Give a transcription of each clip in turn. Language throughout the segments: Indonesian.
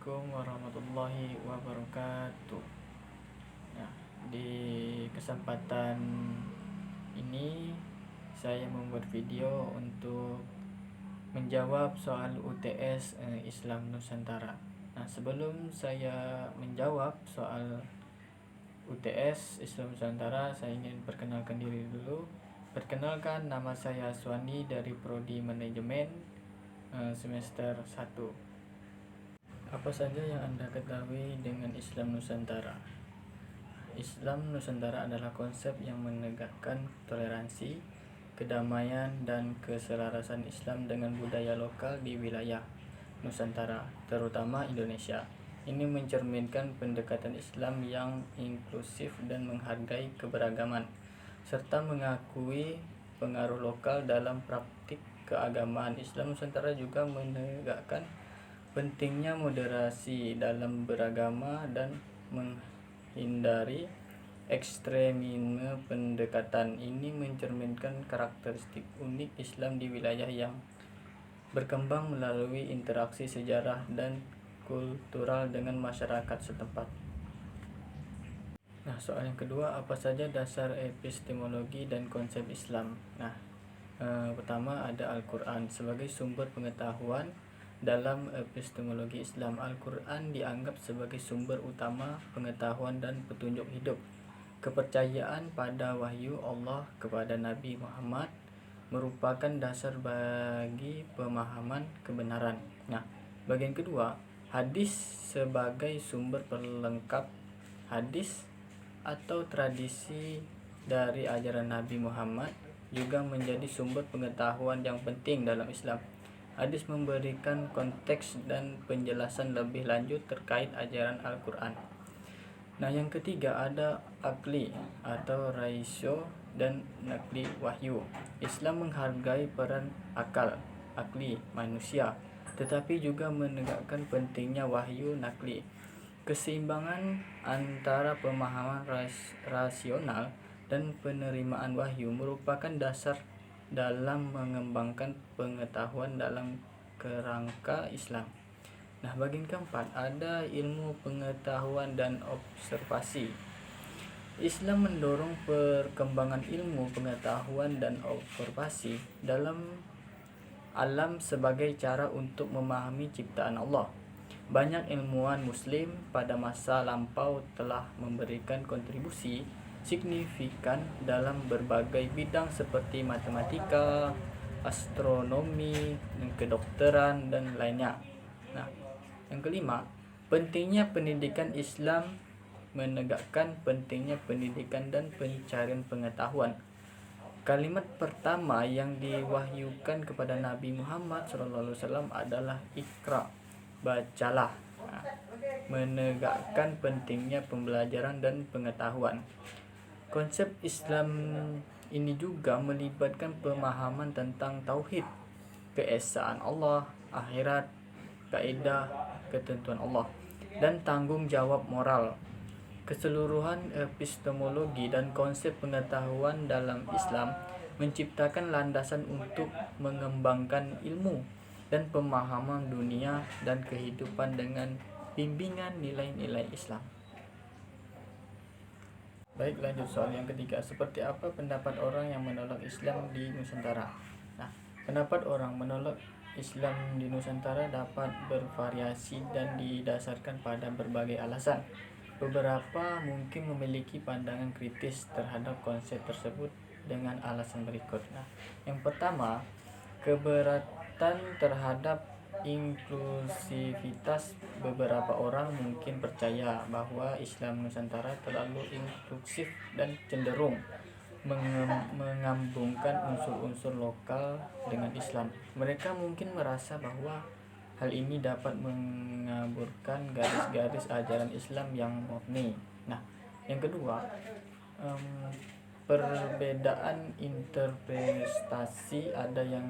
Assalamualaikum warahmatullahi wabarakatuh. Nah, di kesempatan ini saya membuat video untuk menjawab soal UTS Islam Nusantara. Nah, sebelum saya menjawab soal UTS Islam Nusantara, saya ingin perkenalkan diri dulu. Perkenalkan, nama saya Aswandi dari Prodi Manajemen semester 1. Apa saja yang Anda ketahui dengan Islam Nusantara? Islam Nusantara adalah konsep yang menegakkan toleransi, kedamaian, dan keselarasan Islam dengan budaya lokal di wilayah Nusantara, terutama Indonesia. Ini mencerminkan pendekatan Islam yang inklusif dan menghargai keberagaman, serta mengakui pengaruh lokal dalam praktik keagamaan. Islam Nusantara juga menegakkan pentingnya moderasi dalam beragama dan menghindari ekstremisme. Pendekatan ini mencerminkan karakteristik unik Islam di wilayah yang berkembang melalui interaksi sejarah dan kultural dengan masyarakat setempat. Nah, soal yang kedua, apa saja dasar epistemologi dan konsep Islam? Nah, pertama ada Al-Quran sebagai sumber pengetahuan. Dalam epistemologi Islam, Al-Quran dianggap sebagai sumber utama pengetahuan dan petunjuk hidup. Kepercayaan pada wahyu Allah kepada Nabi Muhammad merupakan dasar bagi pemahaman kebenaran. Nah, bagian kedua, hadis sebagai sumber pelengkap. Hadis atau tradisi dari ajaran Nabi Muhammad juga menjadi sumber pengetahuan yang penting dalam Islam. Hadis memberikan konteks dan penjelasan lebih lanjut terkait ajaran Al-Quran. Nah, yang ketiga ada akli atau ratio dan nakli wahyu. Islam menghargai peran akli manusia, tetapi juga menegakkan pentingnya wahyu nakli. Keseimbangan antara pemahaman rasional dan penerimaan wahyu merupakan dasar dalam mengembangkan pengetahuan dalam kerangka Islam. Nah, bagian keempat ada ilmu pengetahuan dan observasi. Islam mendorong perkembangan ilmu pengetahuan dan observasi dalam alam sebagai cara untuk memahami ciptaan Allah. Banyak ilmuwan muslim pada masa lampau telah memberikan kontribusi signifikan dalam berbagai bidang seperti matematika, astronomi, kedokteran, dan lainnya. Nah, yang kelima, pentingnya pendidikan. Islam menegakkan pentingnya pendidikan dan pencarian pengetahuan. Kalimat pertama yang diwahyukan kepada Nabi Muhammad SAW adalah Iqra, bacalah. Nah, menegakkan pentingnya pembelajaran dan pengetahuan. Konsep Islam ini juga melibatkan pemahaman tentang tauhid, keesaan Allah, akhirat, kaidah, ketentuan Allah, dan tanggung jawab moral. Keseluruhan epistemologi dan konsep pengetahuan dalam Islam menciptakan landasan untuk mengembangkan ilmu dan pemahaman dunia dan kehidupan dengan bimbingan nilai-nilai Islam. Baik, lanjut soal yang ketiga. Seperti apa pendapat orang yang menolak Islam di Nusantara? Nah, pendapat orang menolak Islam di Nusantara dapat bervariasi dan didasarkan pada berbagai alasan. Beberapa mungkin memiliki pandangan kritis terhadap konsep tersebut dengan alasan berikut. Nah, yang pertama, keberatan terhadap inklusivitas. Beberapa orang mungkin percaya bahwa Islam Nusantara terlalu inklusif dan cenderung menggabungkan unsur-unsur lokal dengan Islam. Mereka mungkin merasa bahwa hal ini dapat mengaburkan garis-garis ajaran Islam yang murni. Nah, yang kedua, perbedaan interpretasi. Ada yang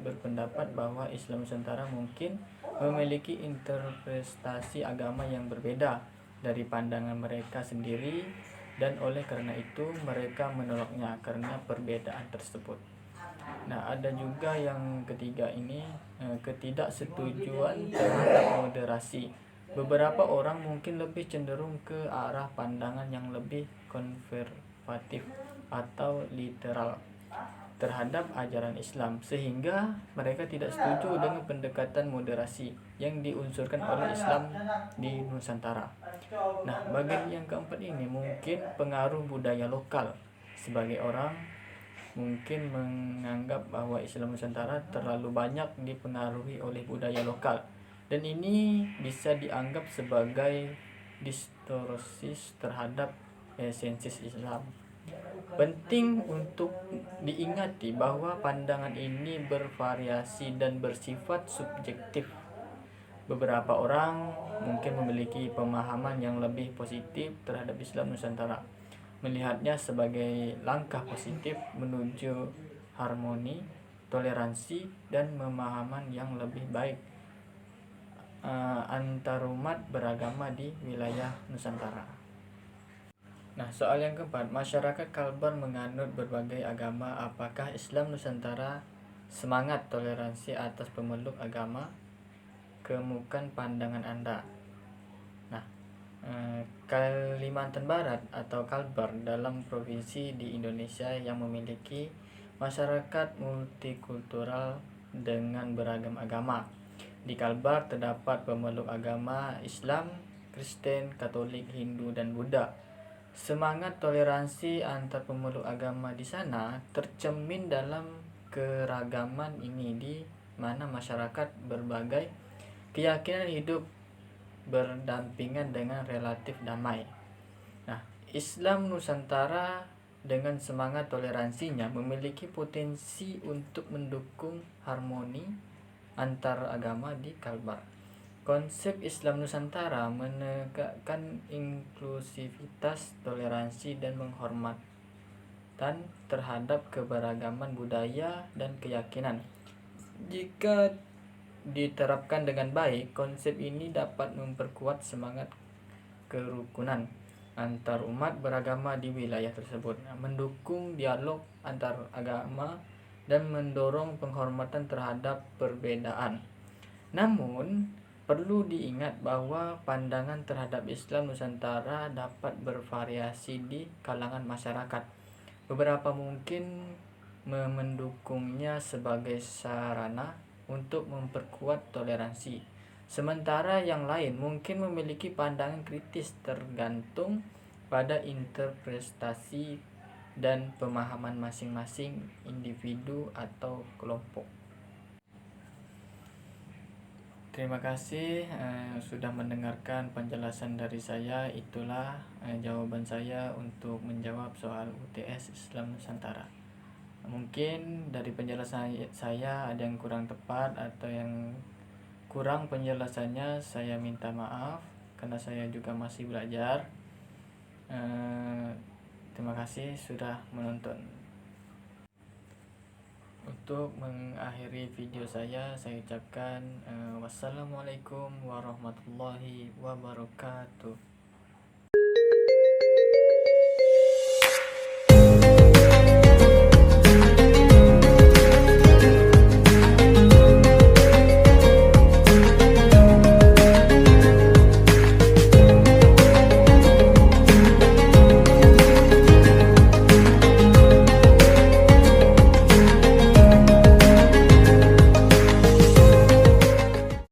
berpendapat bahwa Islam Nusantara mungkin memiliki interpretasi agama yang berbeda dari pandangan mereka sendiri, dan oleh karena itu mereka menolaknya karena perbedaan tersebut. Nah, ada juga yang ketiga ini, ketidaksetujuan terhadap moderasi. Beberapa orang mungkin lebih cenderung ke arah pandangan yang lebih konservatif atau literal terhadap ajaran Islam, sehingga mereka tidak setuju dengan pendekatan moderasi yang diunsurkan oleh Islam di Nusantara. Nah, bagian yang keempat ini mungkin pengaruh budaya lokal. Sebagai orang mungkin menganggap bahwa Islam Nusantara terlalu banyak dipengaruhi oleh budaya lokal, dan ini bisa dianggap sebagai distorsi terhadap esensi Islam. Penting untuk diingati bahwa pandangan ini bervariasi dan bersifat subjektif. Beberapa orang mungkin memiliki pemahaman yang lebih positif terhadap Islam Nusantara, melihatnya sebagai langkah positif menuju harmoni, toleransi, dan pemahaman yang lebih baik antarumat beragama di wilayah Nusantara. Nah, soal yang keempat, masyarakat Kalbar menganut berbagai agama. Apakah Islam Nusantara semangat toleransi atas pemeluk agama? Kemukan pandangan Anda. Nah, Kalimantan Barat atau Kalbar dalam provinsi di Indonesia yang memiliki masyarakat multikultural dengan beragam agama. Di Kalbar terdapat pemeluk agama Islam, Kristen, Katolik, Hindu, dan Buddha. Semangat toleransi antar pemeluk agama di sana tercermin dalam keragaman ini, di mana masyarakat berbagai keyakinan hidup berdampingan dengan relatif damai. Nah, Islam Nusantara dengan semangat toleransinya memiliki potensi untuk mendukung harmoni antar agama di Kalbar. Konsep Islam Nusantara menegakkan inklusivitas, toleransi, dan penghormatan terhadap keberagaman budaya dan keyakinan. Jika diterapkan dengan baik, konsep ini dapat memperkuat semangat kerukunan antar umat beragama di wilayah tersebut, mendukung dialog antar agama, dan mendorong penghormatan terhadap perbedaan. Namun, perlu diingat bahwa pandangan terhadap Islam Nusantara dapat bervariasi di kalangan masyarakat. Beberapa mungkin mendukungnya sebagai sarana untuk memperkuat toleransi, sementara yang lain mungkin memiliki pandangan kritis, tergantung pada interpretasi dan pemahaman masing-masing individu atau kelompok. Terima kasih sudah mendengarkan penjelasan dari saya. Itulah jawaban saya untuk menjawab soal UTS Islam Nusantara. Mungkin dari penjelasan saya ada yang kurang tepat atau yang kurang penjelasannya, saya minta maaf karena saya juga masih belajar. Terima kasih sudah menonton. Untuk mengakhiri video saya ucapkan wassalamualaikum warahmatullahi wabarakatuh.